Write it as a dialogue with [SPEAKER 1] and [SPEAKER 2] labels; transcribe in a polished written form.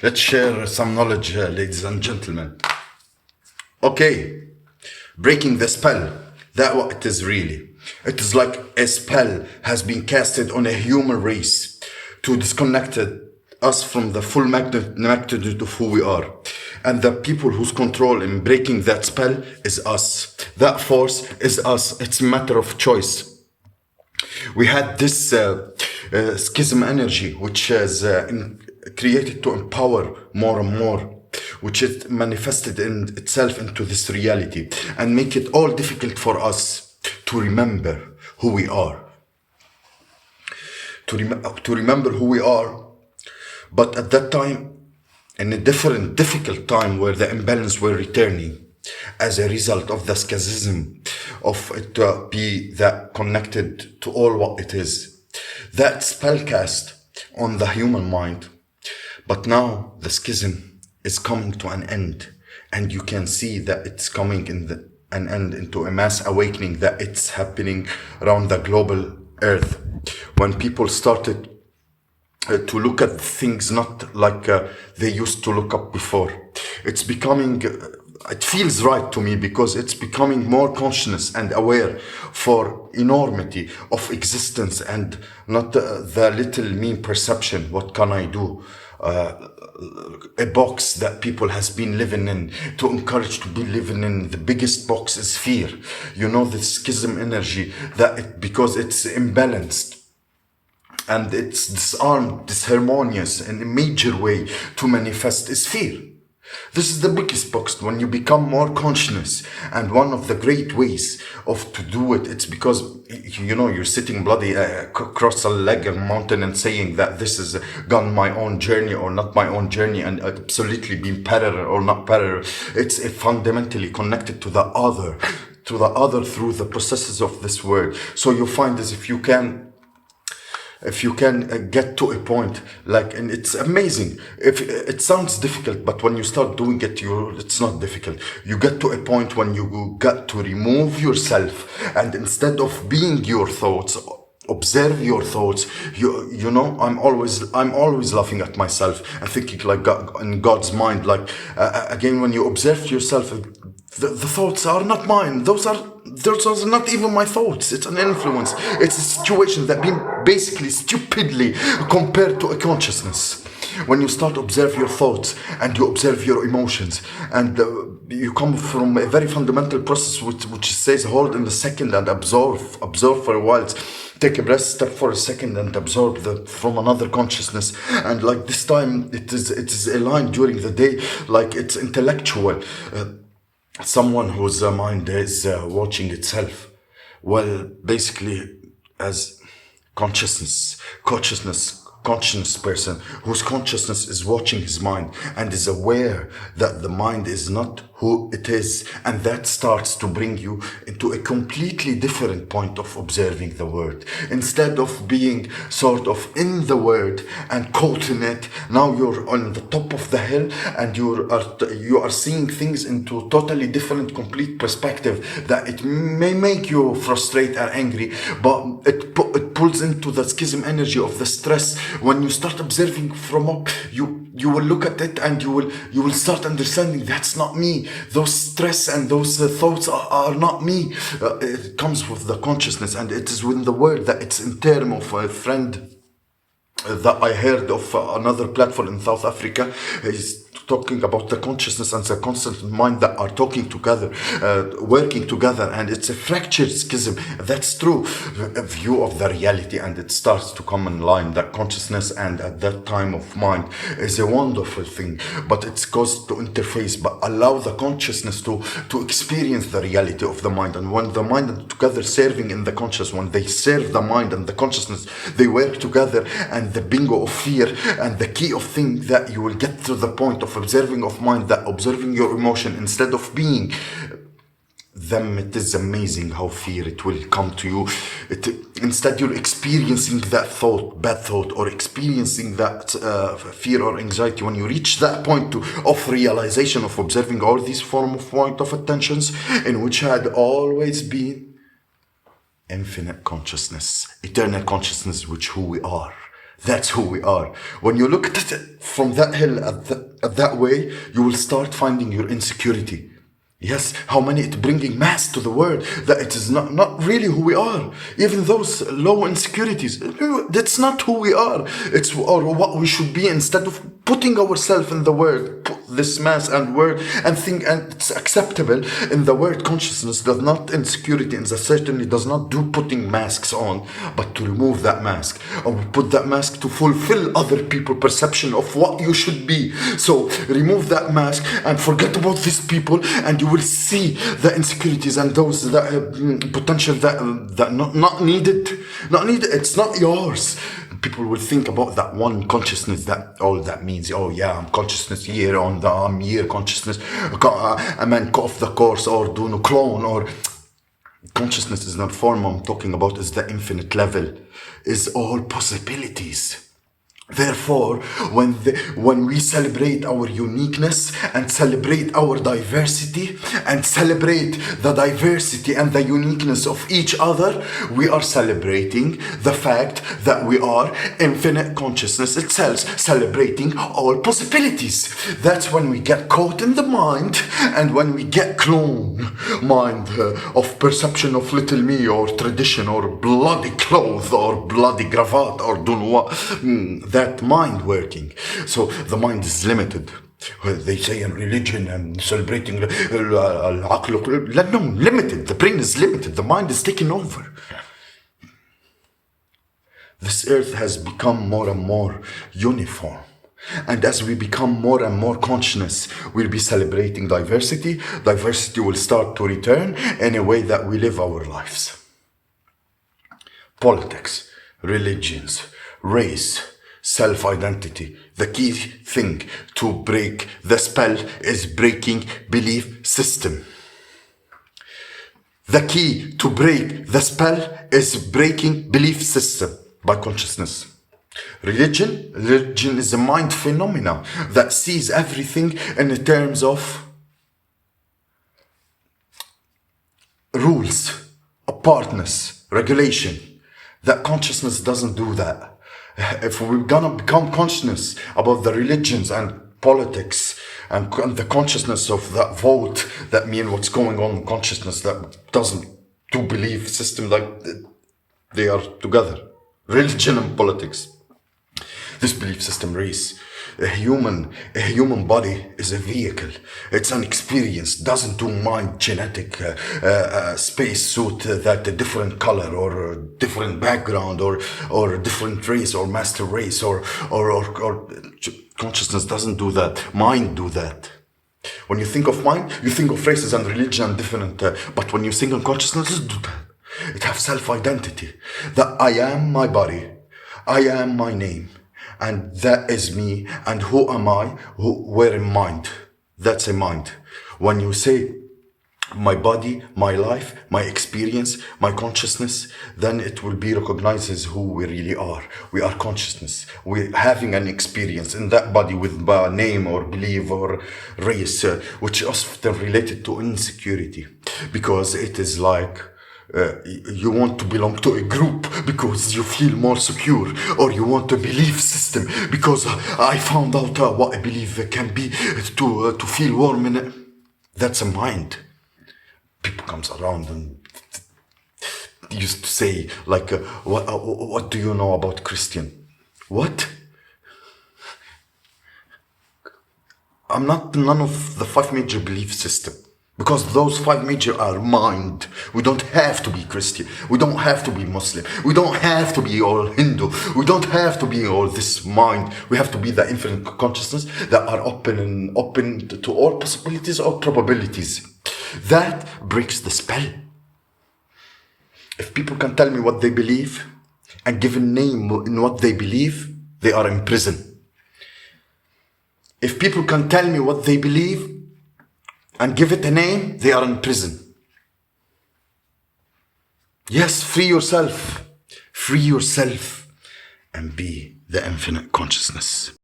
[SPEAKER 1] Let's share some knowledge, ladies and gentlemen. Okay, breaking the spell. That what it is really. It is like a spell has been casted on a human race to disconnect us from the full magnitude of who we are. And the people whose control in breaking that spell is us. That force is us. It's a matter of choice. We had this schism energy, which is created to empower more and more, which is manifested in itself into this reality and make it all difficult for us to remember who we are. To remember who we are, but at that time, in a different, difficult time where the imbalance were returning as a result of the schism of it be that connected to all what it is. That spell cast on the human mind. But now the schism is coming to an end, and you can see that it's coming in an end into a mass awakening that it's happening around the global earth. When people started to look at things not like they used to look up before. It's becoming, it feels right to me because it's becoming more conscious and aware for enormity of existence and not the little mean perception. What can I do? A box that people has been living in, to encourage to be living in. The biggest box is fear. You know, the schism energy that because it's imbalanced and it's disarmed, disharmonious in a major way to manifest is fear. This is the biggest box when you become more conscious, and one of the great ways of to do it, it's because you know you're sitting bloody across a leg of mountain and saying that this is gone my own journey or not my own journey, and absolutely being parallel or not parallel. It's fundamentally connected to the other through the processes of this world. So you find as if you can get to a point like, and it's amazing. If it sounds difficult, but when you start doing it, it's not difficult. You get to a point when you got to remove yourself, and instead of being your thoughts, observe your thoughts. You know, I'm always laughing at myself and thinking like God, in God's mind, like again, when you observe yourself, the thoughts are not mine. Those are not even my thoughts. It's an influence. It's a situation that been basically stupidly compared to a consciousness. When you start observe your thoughts and you observe your emotions, and you come from a very fundamental process which says hold in a second and absorb for a while. Take a breath, step for a second and absorb from another consciousness. And like this time it is aligned during the day, like it's intellectual. Someone whose mind is watching itself, well, basically as conscious person whose consciousness is watching his mind and is aware that the mind is not who it is, and that starts to bring you into a completely different point of observing the world. Instead of being sort of in the world and caught in it, now you're on the top of the hill and you are seeing things into totally different, complete perspective that it may make you frustrated or angry, but it pulls into the schism energy of the stress. When you start observing from up, you will look at it and you will start understanding that's not me. Those stress and those thoughts are not me. It comes with the consciousness, and it is within the word that it's in term of a friend that I heard of another platform in South Africa. He's talking about the consciousness and the constant mind that are talking together, working together, and it's a fractured schism. That's true. A view of the reality, and it starts to come in line. That consciousness and at that time of mind is a wonderful thing, but it's caused to interface, but allow the consciousness to experience the reality of the mind. And when the mind and together serving in the conscious, when they serve the mind and the consciousness, they work together, and the bingo of fear and the key of thing that you will get to the point of observing of mind, that observing your emotion instead of being them. It is amazing how fear it will come to you. Instead you're experiencing that thought, bad thought, or experiencing that fear or anxiety. When you reach that point of realization of observing all these form of point of attentions, in which had always been infinite consciousness, eternal consciousness, which who we are, That's who we are. When you look at it from that hill, at that way, you will start finding your insecurity. Yes, how many it bringing mass to the world that it is not really who we are. Even those low insecurities, that's not who we are. It's or what we should be instead of putting ourselves in the world, put this mass and word and think, and it's acceptable in the word consciousness does not insecurity and certainly does not do putting masks on, but to remove that mask or put that mask to fulfill other people's perception of what you should be. So remove that mask and forget about these people, and you will see the insecurities and those that potential that not needed. It's not yours. People will think about that one consciousness, that all that means. Oh yeah, I'm consciousness here on the I'm here consciousness. I mean, go off the course or do no clone or consciousness is not form. I'm talking about is the infinite level, is all possibilities. Therefore, when we celebrate our uniqueness and celebrate our diversity and celebrate the diversity and the uniqueness of each other, we are celebrating the fact that we are infinite consciousness itself, celebrating all possibilities. That's when we get caught in the mind, and when we get clone mind of perception of little me or tradition or bloody clothes or bloody cravat or don't know what. That mind working. So the mind is limited. They say in religion and celebrating no, limited. The brain is limited. The mind is taking over. This earth has become more and more uniform. And as we become more and more conscious, we'll be celebrating diversity. Diversity will start to return in a way that we live our lives. Politics, religions, race, self-identity. The key thing to break the spell is breaking belief system. The key to break the spell is breaking belief system by consciousness. Religion is a mind phenomena that sees everything in the terms of rules, apartness, regulation. That consciousness doesn't do that. If we're gonna become conscious about the religions and politics and the consciousness of that vote, that mean what's going on in consciousness that doesn't do belief system like they are together. Religion and politics. This belief system race. A human body is a vehicle. It's an experience. Doesn't do mind genetic space suit that a different color or a different background or different race or master race or consciousness doesn't do that. Mind do that. When you think of mind, you think of races and religion and different. But when you think of consciousness, it doesn't do that. It has self-identity. That I am my body. I am my name. And that is me. And who am I? Where in mind? That's a mind. When you say my body, my life, my experience, my consciousness, then it will be recognized as who we really are. We are consciousness. We're having an experience in that body with name or belief or race, which is often related to insecurity, because it is like you want to belong to a group because you feel more secure, or you want a belief system because I found out what a belief can be to feel warm in it. That's a mind. People comes around and used to say like, what do you know about Christian? What? I'm not none of the 5 major belief system. Because those 5 major are mind. We don't have to be Christian. We don't have to be Muslim. We don't have to be all Hindu. We don't have to be all this mind. We have to be the infinite consciousness that are open to all possibilities or probabilities. That breaks the spell. If people can tell me what they believe and give a name in what they believe, they are in prison. If people can tell me what they believe and give it a name, they are in prison. Yes, free yourself. Free yourself and be the infinite consciousness.